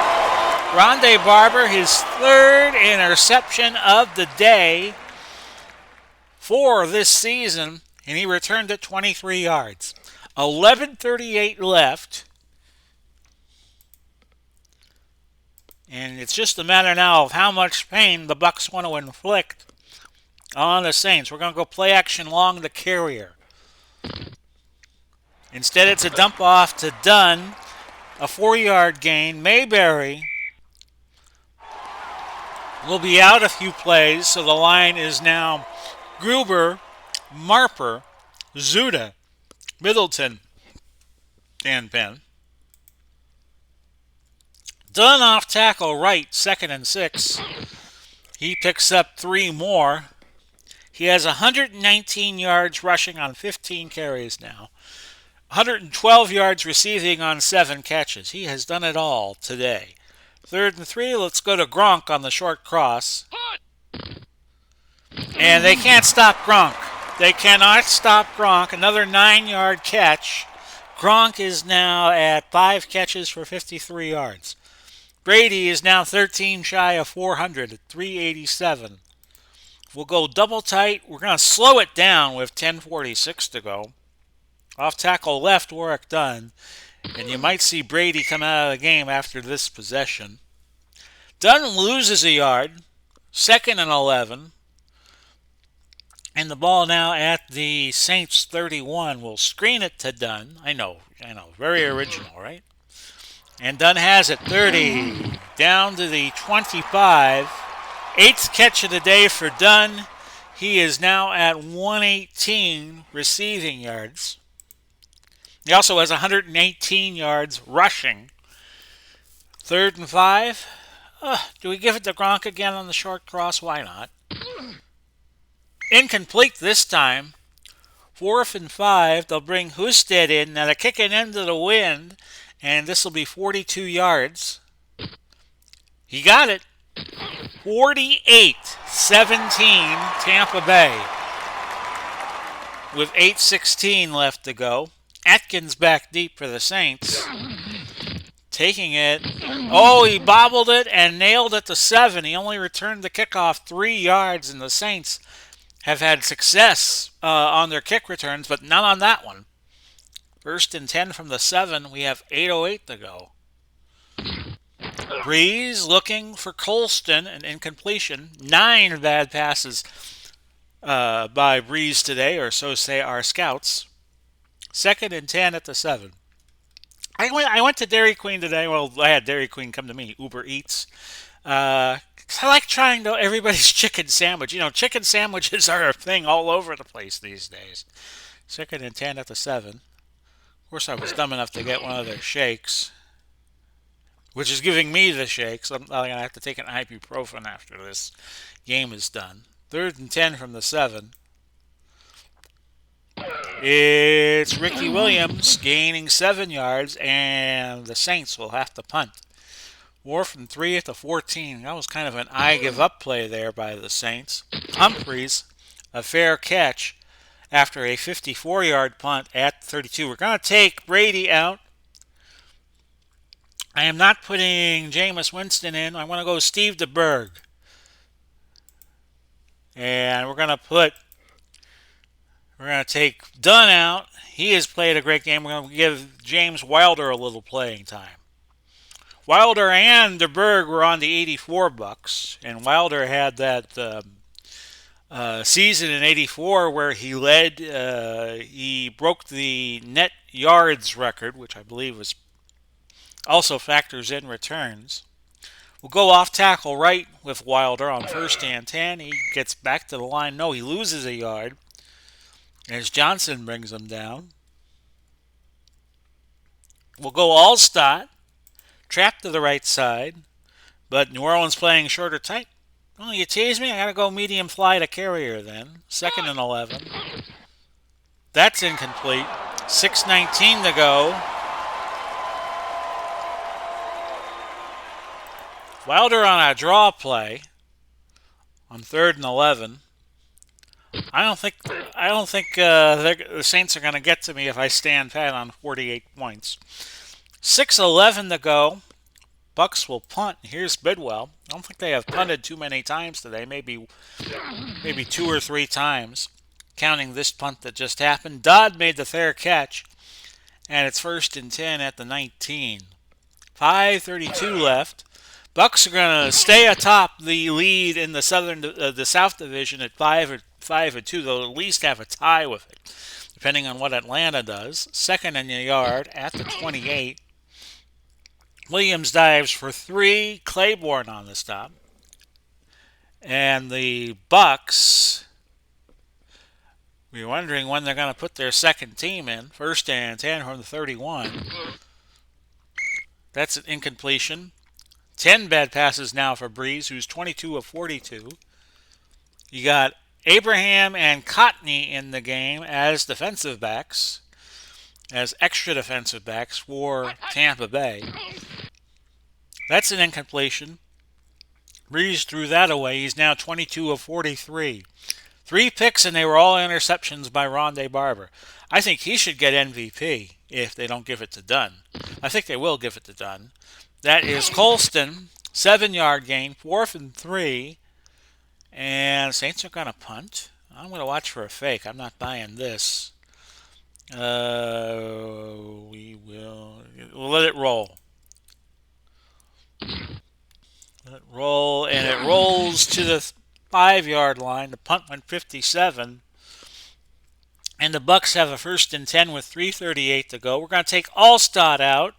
Rondé Barber, his 3rd interception of the day for this season, and he returned at 23 yards. 11:38 left. And it's just a matter now of how much pain the Bucks want to inflict on the Saints. We're going to go play action along the carrier. Instead, it's a dump off to Dunn. A 4-yard gain. Mayberry will be out a few plays, so the line is now Gruber, Marper, Zuda, Middleton, and Penn. Dunn off tackle right, 2nd and 6. He picks up 3 more. He has 119 yards rushing on 15 carries now. 112 yards receiving on 7 catches. He has done it all today. 3rd and 3, let's go to Gronk on the short cross. And they can't stop Gronk. They cannot stop Gronk. Another 9-yard catch. Gronk is now at 5 catches for 53 yards. Brady is now 13 shy of 400 at 387. We'll go double tight. We're going to slow it down with 10:46 to go. Off tackle left, Warwick Dunn. And you might see Brady come out of the game after this possession. Dunn loses a yard. 2nd and 11. And the ball now at the Saints 31. We'll screen it to Dunn. I know. Very original, right? And Dunn has it. 30. Down to the 25. 8th catch of the day for Dunn. He is now at 118 receiving yards. He also has 118 yards rushing. 3rd and 5. Do we give it to Gronk again on the short cross? Why not? Incomplete this time. 4th and 5. They'll bring Husted in. Now they're kicking into the wind. And this will be 42 yards. He got it. 48-17 Tampa Bay. With 8:16 left to go. Atkins back deep for the Saints. Taking it. Oh, he bobbled it and nailed it to 7. He only returned the kickoff 3 yards, and the Saints have had success on their kick returns, but not on that one. 1st and 10 from the 7. We have 8:08 to go. Breeze looking for Colston, an incompletion. 9 bad passes by Breeze today, or so say our scouts. Second and 10 at the 7. I went to Dairy Queen today. Well, I had Dairy Queen come to me, Uber Eats. 'Cause I like trying everybody's chicken sandwich. Chicken sandwiches are a thing all over the place these days. Second and 10 at the 7. Of course, I was dumb enough to get one of their shakes, which is giving me the shakes. I'm going to have to take an ibuprofen after this game is done. Third and 10 from the 7. It's Ricky Williams gaining 7 yards, and the Saints will have to punt. 4 from 3 at the 14. That was kind of an I give up play there by the Saints. Humphreys, a fair catch after a 54-yard punt at 32. We're going to take Brady out. I am not putting Jameis Winston in. I want to go Steve DeBerg. And we're going to take Dunn out. He has played a great game. We're going to give James Wilder a little playing time. Wilder and DeBerg were on the 84 Bucks, and Wilder had that season in '84 where he led. He broke the net yards record, which I believe was also factors in returns. We'll go off tackle right with Wilder on first and 10. He gets back to the line. No, he loses a yard as Johnson brings him down. We'll go all stot, trap to the right side, but New Orleans playing short or tight. Well, you tease me? I got to go medium fly to carrier then. Second and 11. That's incomplete. 6:19 to go. Wilder on a draw play on third and 11. I don't think the Saints are going to get to me if I stand pat on 48 points. 6:11 to go. Bucks will punt. Here's Bidwell. I don't think they have punted too many times today. Maybe 2 or 3 times, counting this punt that just happened. Dodd made the fair catch, and it's first and 10 at the 19. 5:32 left. Bucks are going to stay atop the lead in the South Division at 5-2. They'll at least have a tie with it, depending on what Atlanta does. Second and a yard at the 28. Williams dives for 3. Claiborne on the stop. And the Bucks, we're wondering when they're going to put their second team in. First and 10 from the 31. That's an incompletion. 10 bad passes now for Breeze, who's 22 of 42. You got Abraham and Cotney in the game as defensive backs, as extra defensive backs for Tampa Bay. That's an incompletion. Breeze threw that away. He's now 22 of 43. 3 picks, and they were all interceptions by Rondé Barber. I think he should get MVP if they don't give it to Dunn. I think they will give it to Dunn. That is Colston, 7-yard gain, 4th and 3. And Saints are going to punt. I'm going to watch for a fake. I'm not buying this. We'll let it roll. Let it roll, and it rolls to the 5-yard line. The punt went 57. And the Bucks have a first and 10 with 3:38 to go. We're going to take Allstott out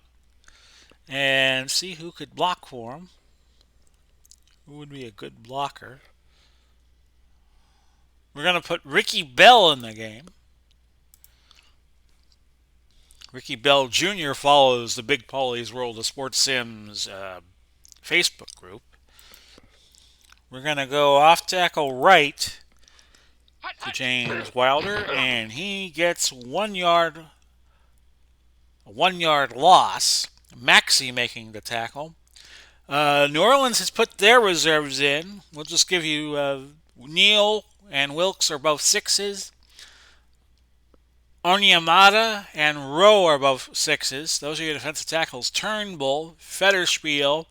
and see who could block for him. Who would be a good blocker? We're going to put Ricky Bell in the game. Ricky Bell Jr. follows the Big Paulie's World of Sports Sims Facebook group. We're going to go off tackle right to James Wilder, and he gets 1 yard, a 1-yard loss. Maxey making the tackle. New Orleans has put their reserves in. We'll just give you Neal and Wilkes are both 6s. Onyemata and Rowe are both 6s. Those are your defensive tackles. Turnbull, Fetterspiel,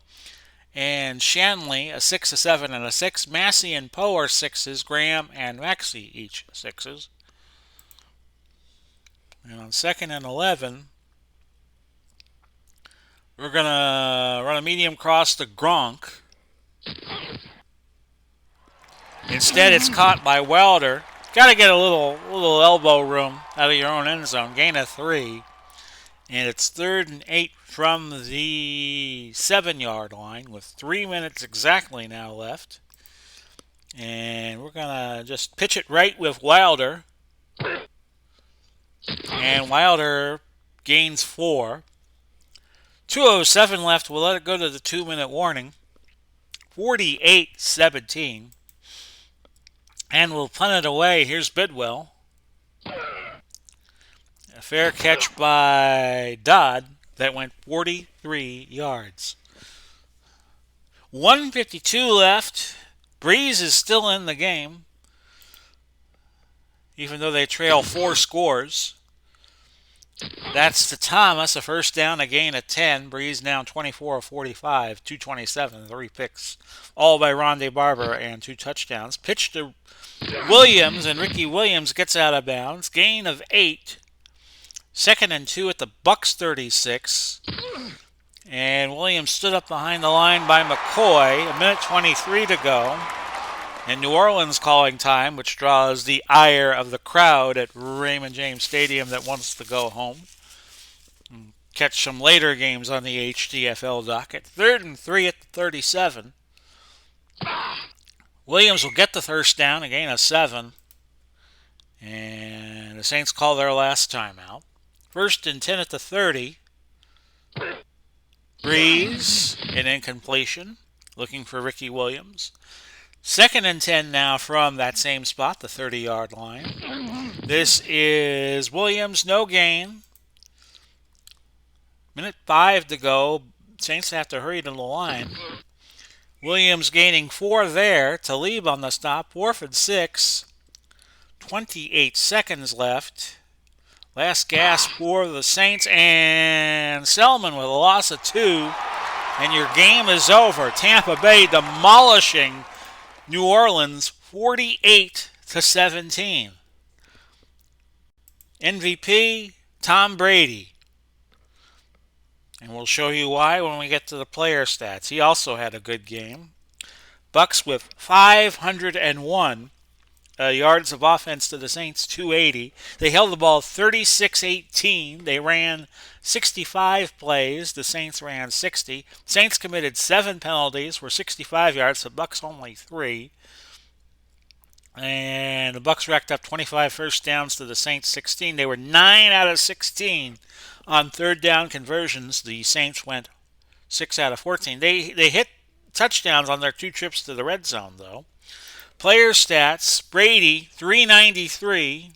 and Shanley, a 6, a 7, and a 6. Massey and Poe are 6s. Graham and Maxey each 6s. And on second and 11, we're going to run a medium cross to Gronk. Instead, it's caught by Wilder. Got to get a little elbow room out of your own end zone. Gain of 3. And it's 3rd and 8 from the 7-yard line with 3 minutes exactly now left. And we're going to just pitch it right with Wilder. And Wilder gains 4. 2:07 left. We'll let it go to the 2-minute warning. 48-17. And we'll punt it away. Here's Bidwell. A fair catch by Dodd that went 43 yards. 1:52 left. Breeze is still in the game, even though they trail 4 scores. That's to Thomas, a first down, a gain of 10. Breeze now 24 of 45, 227, 3 picks, all by Rondé Barber and 2 touchdowns. Pitch to Williams, and Ricky Williams gets out of bounds. Gain of 8. 2nd and 2 at the Bucks 36. And Williams stood up behind the line by McCoy. 1:23 to go. And New Orleans calling time, which draws the ire of the crowd at Raymond James Stadium that wants to go home. Catch some later games on the HTFL docket. 3rd and 3 at the 37. Williams will get the first down, a gain of 7. And the Saints call their last timeout. 1st and 10 at the 30. Breeze, an incompletion, looking for Ricky Williams. 2nd and 10 now from that same spot, the 30-yard line. This is Williams, no gain. 1:05 to go. Saints have to hurry to the line. Williams gaining 4 there. Talib on the stop, 4th and 6. 28 seconds left. Last gasp for the Saints, and Selman with a loss of 2. And your game is over. Tampa Bay demolishing New Orleans 48-17. MVP, Tom Brady. And we'll show you why when we get to the player stats. He also had a good game. Bucks with 501 yards of offense to the Saints, 280. They held the ball 36-18. They ran 65 plays. The Saints ran 60. Saints committed 7 penalties, were 65 yards. The Bucks only 3. And the Bucks racked up 25 first downs to the Saints 16. They were 9 out of 16 on 3rd down conversions. The Saints went 6 out of 14. They hit touchdowns on their 2 trips to the red zone, though. Player stats, Brady, 393,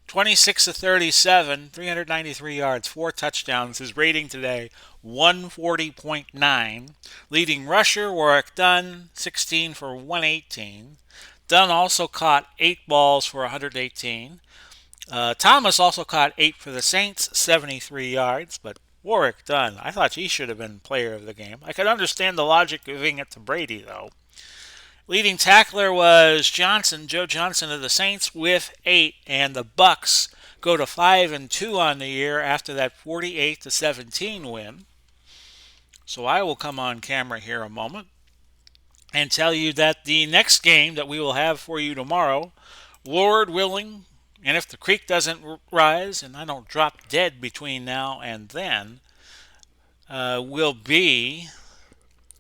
26 of 37, 393 yards, 4 touchdowns. His rating today, 140.9. Leading rusher, Warwick Dunn, 16 for 118. Dunn also caught 8 balls for 118. Thomas also caught 8 for the Saints, 73 yards, but Warwick Dunn, I thought he should have been player of the game. I could understand the logic of giving it to Brady, though. Leading tackler was Johnson, Joe Johnson of the Saints with 8, and the Bucks go to 5-2 on the year after that 48-17 win. So I will come on camera here a moment and tell you that the next game that we will have for you tomorrow, Lord willing, and if the creek doesn't rise and I don't drop dead between now and then, will be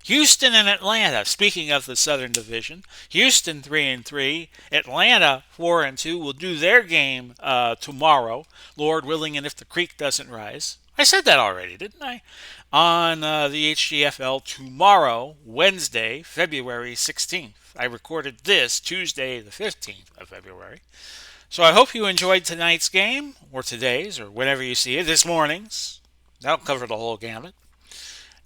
Houston and Atlanta. Speaking of the Southern Division, Houston 3-3, Atlanta 4-2 will do their game tomorrow, Lord willing, and if the creek doesn't rise. I said that already, didn't I? On the HTFL tomorrow, Wednesday, February 16th. I recorded this Tuesday, the 15th of February. So I hope you enjoyed tonight's game, or today's, or whenever you see it, this morning's. That'll cover the whole gamut.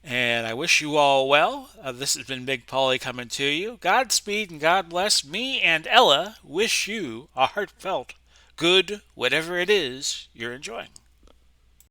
And I wish you all well. This has been Big Paulie coming to you. Godspeed and God bless. Me and Ella wish you a heartfelt good whatever it is you're enjoying.